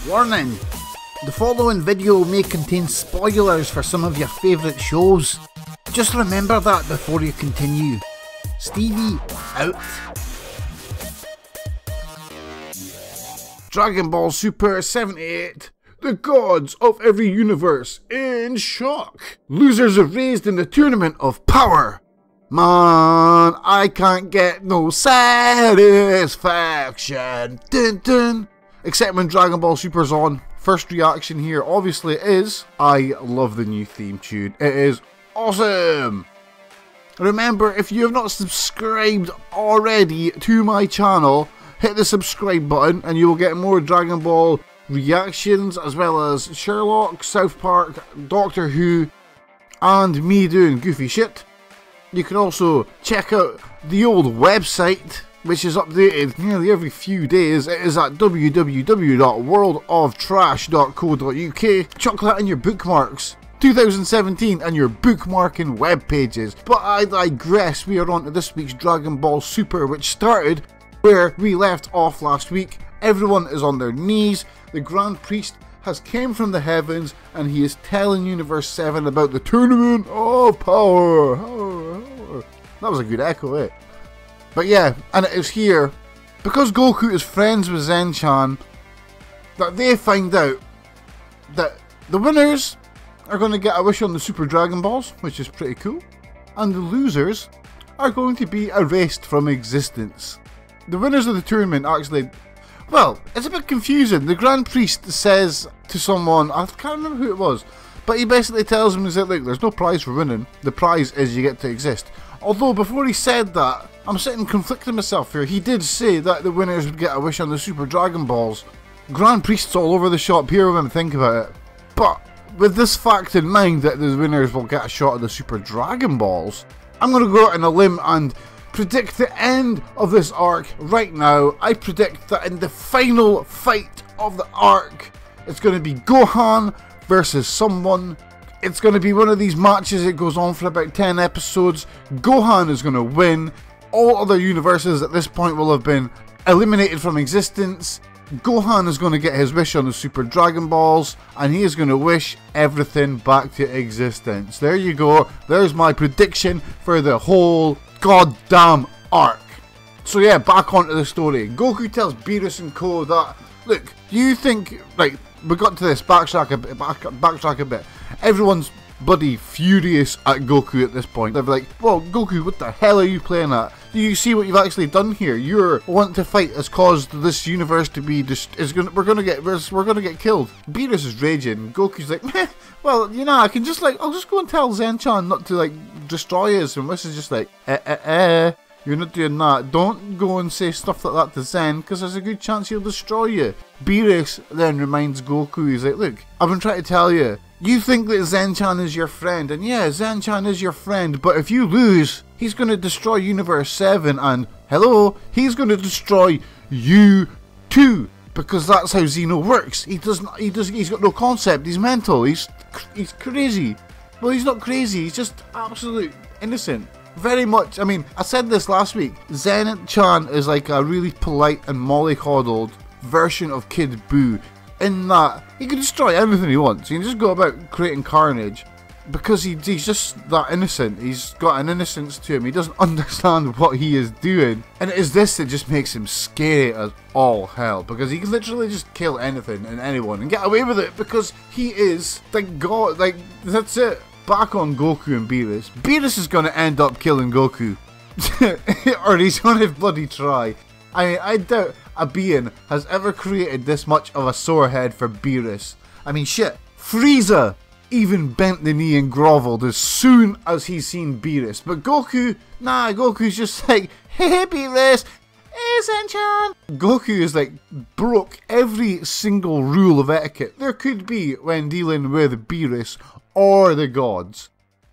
Warning! The following video may contain spoilers for some of your favourite shows. Just remember that before you continue. Stevie, out. Dragon Ball Super 78. The gods of every universe in shock. Losers are raised in the tournament of power. Man, I can't get no satisfaction. Dun dun. Except when Dragon Ball Super's on. First reaction here obviously is, I love the new theme tune. It is awesome. Remember, if you have not subscribed already to my channel, hit the subscribe button and you will get more Dragon Ball reactions, as well as Sherlock, South Park, Doctor Who, and me doing goofy shit. You can also check out the old website, which is updated nearly every few days. It is at www.worldoftrash.co.uk. Chuck that in your bookmarks. 2017 and your bookmarking web pages. But I digress. We are on to this week's Dragon Ball Super, which started where we left off last week. Everyone is on their knees. The Grand Priest has came from the heavens and he is telling Universe 7 about the Tournament of Power. That was a good echo, eh? But yeah, and it is here, because Goku is friends with Zen-chan, that they find out that the winners are going to get a wish on the Super Dragon Balls, which is pretty cool, and the losers are going to be erased from existence. The winners of the tournament actually, well, it's a bit confusing. The Grand Priest says to someone, I can't remember who it was, but he basically tells him, that look, there's no prize for winning, the prize is you get to exist. Although before he said that, I'm sitting conflicting myself here. He did say that the winners would get a wish on the Super Dragon Balls. Grand Priests all over the shop here when I think about it. But with this fact in mind that the winners will get a shot at the Super Dragon Balls, I'm going to go out on a limb and predict the end of this arc right now. I predict that in the final fight of the arc, it's going to be Gohan versus someone. It's going to be one of these matches. It goes on for about 10 episodes. Gohan is going to win. All other universes at this point will have been eliminated from existence. Gohan is going to get his wish on the Super Dragon Balls, and he is going to wish everything back to existence. There you go. There's my prediction for the whole goddamn arc. So yeah, back onto the story. Goku tells Beerus and Co that, look, do you think, like, we got to this, backtrack a bit. Everyone's bloody furious at Goku at this point. They're like, well, Goku, what the hell are you playing at? Do you see what you've actually done here? Your want to fight has caused this universe to be we're gonna get killed. Beerus is raging. Goku's like, meh, well, you know, I'll just go and tell Zen-chan not to like destroy us, and this is just like, you're not doing that. Don't go and say stuff like that to Zen, because there's a good chance he'll destroy you. Beerus then reminds Goku, he's like, look, I've been trying to tell you, you think that Zen-chan is your friend, and yeah, Zen-chan is your friend, but if you lose, he's going to destroy Universe 7, and hello, he's going to destroy you too, because that's how zen-oh works. He's got no concept, he's mental, he's crazy. Well, he's not crazy, he's just absolute innocent. Very much, I mean, I said this last week, Zen-chan is like a really polite and mollycoddled version of Kid Buu, in that he can destroy everything he wants. He can just go about creating carnage because he's just that innocent. He's got an innocence to him. He doesn't understand what he is doing, and it is this that just makes him scary as all hell, because he can literally just kill anything and anyone and get away with it because he is the god. Like, that's it. Back on Goku and Beerus. Beerus is going to end up killing Goku. Or he's going to bloody try. I mean, I doubt a being has ever created this much of a sore head for Beerus. I mean, shit. Frieza even bent the knee and grovelled as soon as he's seen Beerus. But Goku, nah, Goku's just like, hey Beerus, hey Zen-chan. Goku is like, broke every single rule of etiquette there could be when dealing with Beerus or the gods.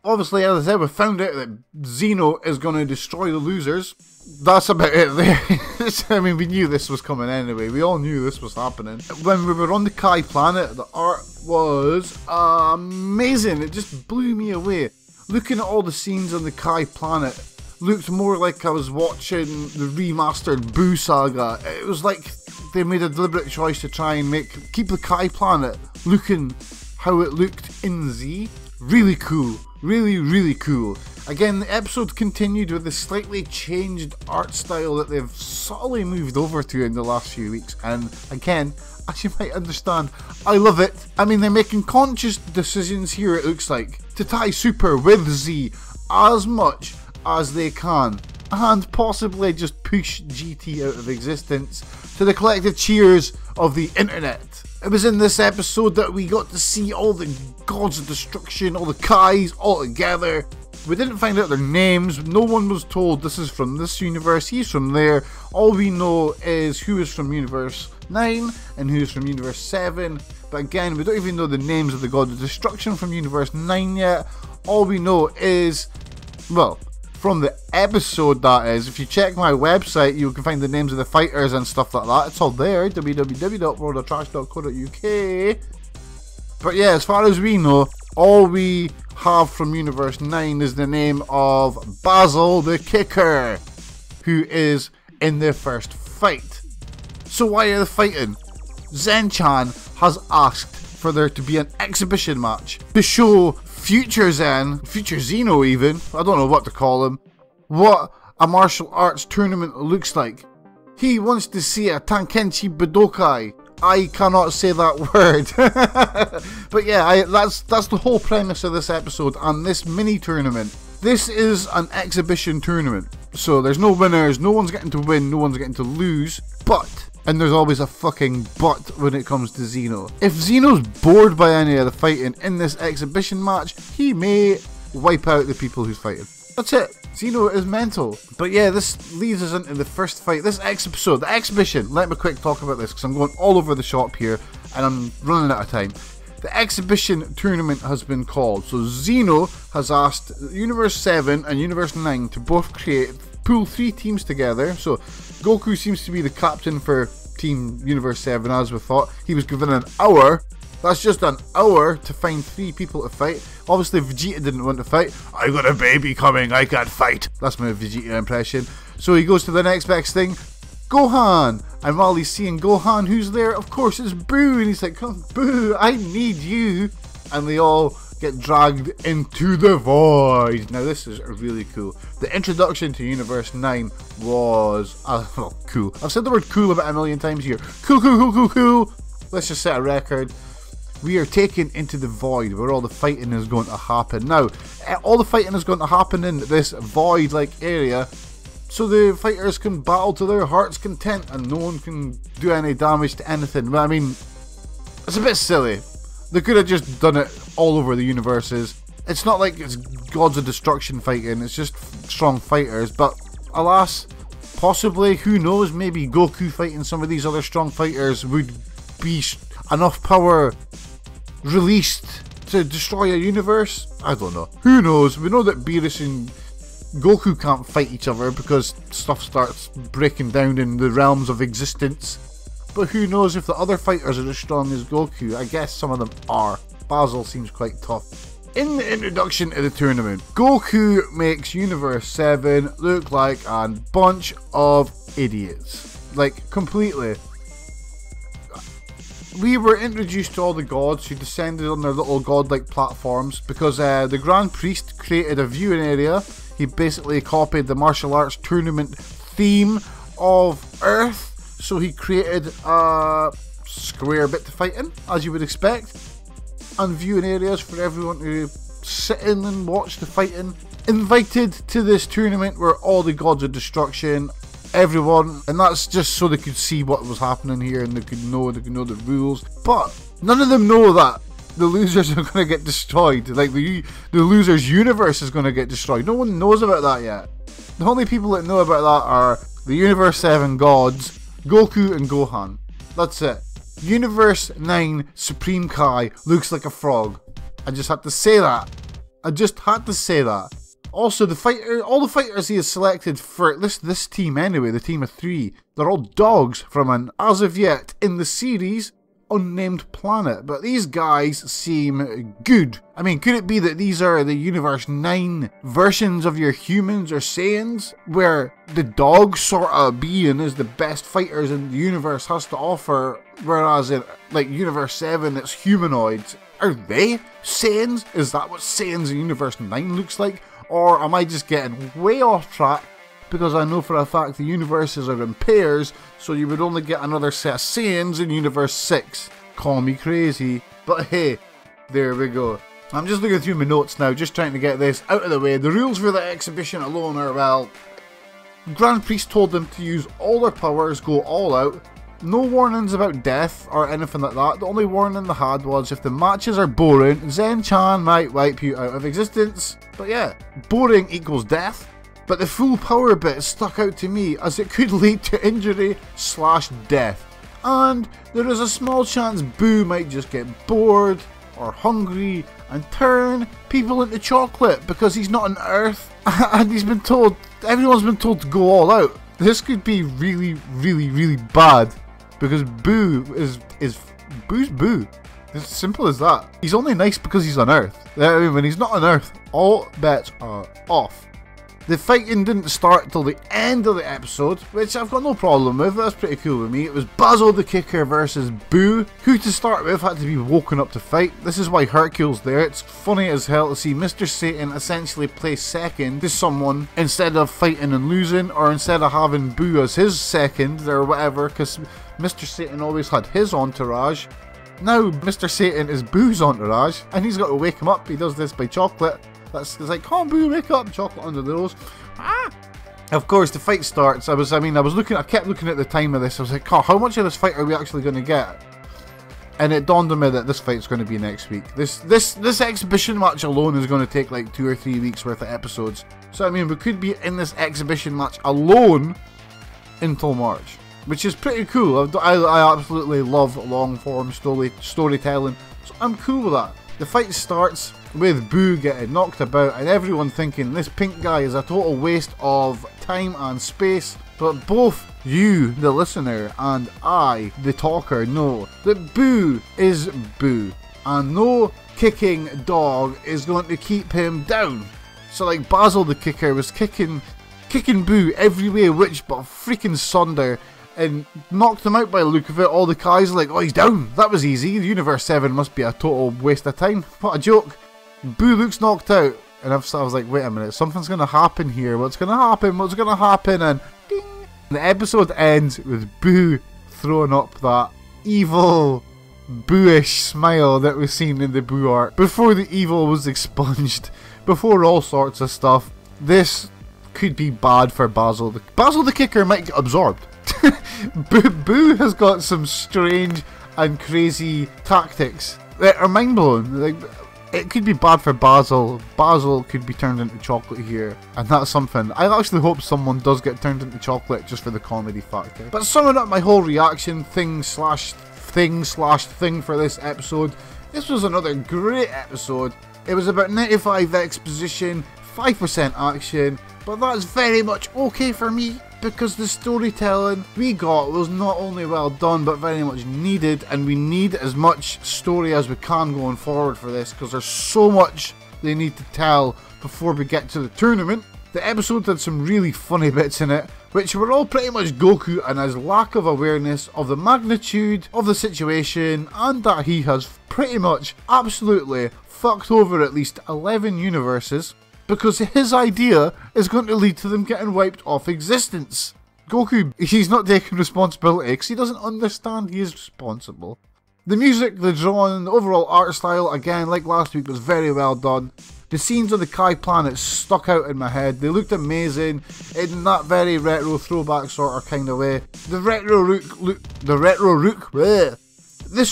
Obviously, as I said, we found out that Zen-oh is going to destroy the losers. That's about it there. I mean, we knew this was coming anyway. We all knew this was happening. When we were on the Kai planet, the art was amazing. It just blew me away. Looking at all the scenes on the Kai planet looked more like I was watching the remastered Buu saga. It was like they made a deliberate choice to try and keep the Kai planet looking how it looked in Z. Really cool. Really, really cool. Again, the episode continued with a slightly changed art style that they've subtly moved over to in the last few weeks. And again, as you might understand, I love it. I mean, they're making conscious decisions here, it looks like, to tie Super with Z as much as they can, and possibly just push GT out of existence to the collective cheers of the internet. It was in this episode that we got to see all the gods of destruction, all the Kais all together. We didn't find out their names, no one was told this is from this universe, he's from there. All we know is who is from Universe 9 and who is from Universe 7. But again, we don't even know the names of the god of destruction from Universe 9 yet. All we know is, well, from the episode that is, if you check my website, you can find the names of the fighters and stuff like that. It's all there, www.worldoftrash.co.uk. But yeah, as far as we know, all we have from Universe 9 is the name of Basil the Kicker, who is in their first fight. So why are they fighting? Zen-chan has asked for there to be an exhibition match to show future zen-oh even, I don't know what to call him, what a martial arts tournament looks like. He wants to see a Tankenchi Budokai. I cannot say that word. But yeah, that's the whole premise of this episode and this mini tournament. This is an exhibition tournament, so there's no winners, no one's getting to win, no one's getting to lose, but, and there's always a fucking but when it comes to zen-oh. If zen-oh's bored by any of the fighting in this exhibition match, he may wipe out the people who's fighting. That's it. zen-oh is mental. But yeah, this leads us into the first fight. This episode, the exhibition. Let me quick talk about this because I'm going all over the shop here and I'm running out of time. The exhibition tournament has been called. So zen-oh has asked Universe 7 and Universe 9 to both pool 3 teams together. So Goku seems to be the captain for Team Universe 7, as we thought. He was given an hour. That's just an hour to find 3 people to fight. Obviously Vegeta didn't want to fight. I got a baby coming, I can't fight. That's my Vegeta impression. So he goes to the next best thing, Gohan. And while he's seeing Gohan, who's there? Of course it's Boo. And he's like, come Boo, I need you. And they all get dragged into the void. Now this is really cool. The introduction to Universe 9 was, well, cool. I've said the word cool about a million times here. Cool, cool, cool, cool, cool. Let's just set a record. We are taken into the void where all the fighting is going to happen. Now, all the fighting is going to happen in this void-like area, so the fighters can battle to their heart's content and no one can do any damage to anything. But I mean, it's a bit silly. They could have just done it all over the universes. It's not like it's gods of destruction fighting, it's just strong fighters. But alas, possibly, who knows, maybe Goku fighting some of these other strong fighters would be enough power released to destroy a universe? I don't know. Who knows? We know that Beerus and Goku can't fight each other because stuff starts breaking down in the realms of existence. But who knows if the other fighters are as strong as Goku? I guess some of them are. Basil seems quite tough. In the introduction to the tournament, Goku makes Universe 7 look like a bunch of idiots. Like, completely. We were introduced to all the gods who descended on their little godlike platforms because the Grand Priest created a viewing area. He basically copied the martial arts tournament theme of Earth. So he created a square bit to fight in, as you would expect, and viewing areas for everyone to sit in and watch the fighting. Invited to this tournament were all the gods of destruction, everyone, and that's just so they could see what was happening here and they could know the rules. But none of them know that the losers are going to get destroyed. Like the losers' universe is going to get destroyed. No one knows about that yet. The only people that know about that are the Universe 7 gods, Goku and Gohan. That's it. Universe 9 Supreme Kai looks like a frog. I just had to say that. Also, all the fighters he has selected for this team anyway, the team of 3, they're all dogs from an, as of yet, in the series, unnamed planet, but these guys seem good. I mean, could it be that these are the Universe 9 versions of your humans or Saiyans, where the dog sort of being is the best fighters in the universe has to offer, whereas in like Universe 7 it's humanoids? Are they Saiyans? Is that what Saiyans in Universe 9 looks like? Or am I just getting way off track? Because I know for a fact the universes are in pairs, so you would only get another set of Saiyans in Universe 6. Call me crazy, but hey, there we go. I'm just looking through my notes now, just trying to get this out of the way. The rules for the exhibition alone are, well, Grand Priest told them to use all their powers, go all out. No warnings about death or anything like that. The only warning they had was if the matches are boring, Zen-chan might wipe you out of existence. But yeah, boring equals death. But the full power bit stuck out to me as it could lead to injury / death. And there is a small chance Boo might just get bored or hungry and turn people into chocolate because he's not on Earth and everyone's been told to go all out. This could be really, really, really bad because Boo Boo's Boo. It's as simple as that. He's only nice because he's on Earth. I mean, when he's not on Earth, all bets are off. The fighting didn't start till the end of the episode, which I've got no problem with. That's pretty cool with me. It was Basil the Kicker versus Boo, who to start with had to be woken up to fight. This is why Hercule's there. It's funny as hell to see Mr. Satan essentially play second to someone instead of fighting and losing, or instead of having Boo as his second or whatever, because Mr. Satan always had his entourage. Now Mr. Satan is Boo's entourage, and he's got to wake him up. He does this by chocolate. It's like, come on, Boo, wake up, chocolate under the nose. Ah! Of course, the fight starts. I kept looking at the time of this. I was like, oh, how much of this fight are we actually going to get? And it dawned on me that this fight's going to be next week. This exhibition match alone is going to take like 2 or 3 weeks worth of episodes. So I mean, we could be in this exhibition match alone until March, which is pretty cool. I absolutely love long form storytelling, so I'm cool with that. The fight starts with Boo getting knocked about and everyone thinking this pink guy is a total waste of time and space, but both you, the listener, and I, the talker, know that Boo is Boo, and no kicking dog is going to keep him down. So like Basil the Kicker was kicking Boo every way which but freaking sunder, and knocked him out by the look of it. All the guys are like, oh, he's down. That was easy. The Universe 7 must be a total waste of time. What a joke. Boo looks knocked out. And I was like, wait a minute, something's going to happen here. What's going to happen? What's going to happen? And ding. The episode ends with Boo throwing up that evil, Boo-ish smile that was seen in the Boo art. Before the evil was expunged. Before all sorts of stuff. This could be bad for Basil. Basil the Kicker might get absorbed. Boo has got some strange and crazy tactics that are mind-blowing. Like, it could be bad for Basil. Basil could be turned into chocolate here, and that's something. I actually hope someone does get turned into chocolate just for the comedy factor. But summing up my whole reaction thing for this episode, this was another great episode. It was about 95 exposition, 5% action, but that's very much okay for me, because the storytelling we got was not only well done but very much needed, and we need as much story as we can going forward for this, because there's so much they need to tell before we get to the tournament. The episode had some really funny bits in it, which were all pretty much Goku and his lack of awareness of the magnitude of the situation, and that he has pretty much absolutely fucked over at least 11 universes, because his idea is going to lead to them getting wiped off existence. Goku, he's not taking responsibility because he doesn't understand he is responsible. The music, the drawing, the overall art style, again, like last week, was very well done. The scenes on the Kai planet stuck out in my head. They looked amazing in that very retro throwback sort of kind of way. This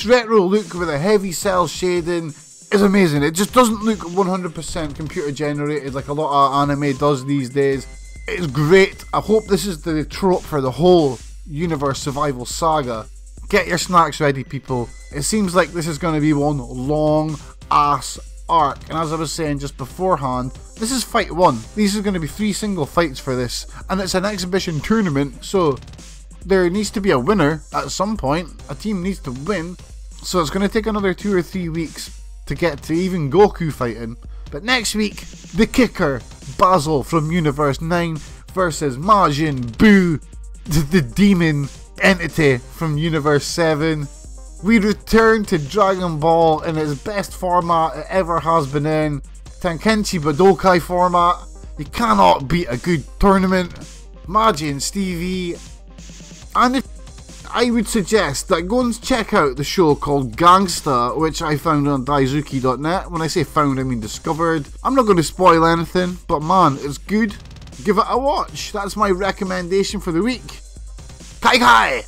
retro look with a heavy cell shading is amazing. It just doesn't look 100% computer generated like a lot of anime does these days. It's great. I hope this is the trope for the whole universe survival saga. Get your snacks ready, people. It seems like this is going to be one long ass arc, and as I was saying just beforehand, this is fight 1. These are going to be 3 single fights for this, and it's an exhibition tournament, so there needs to be a winner at some point. A team needs to win. So it's going to take another 2 or 3 weeks to get to even Goku fighting. But next week, the kicker, Basil from Universe 9 versus Majin Buu, the demon entity from Universe 7. We return to Dragon Ball in its best format it ever has been in. Tenkaichi Budokai format. You cannot beat a good tournament. Majin, Stevie. And I would suggest that go and check out the show called Gangsta, which I found on daizuki.net. When I say found, I mean discovered. I'm not going to spoil anything, but man, it's good. Give it a watch. That's my recommendation for the week. Kai Kai!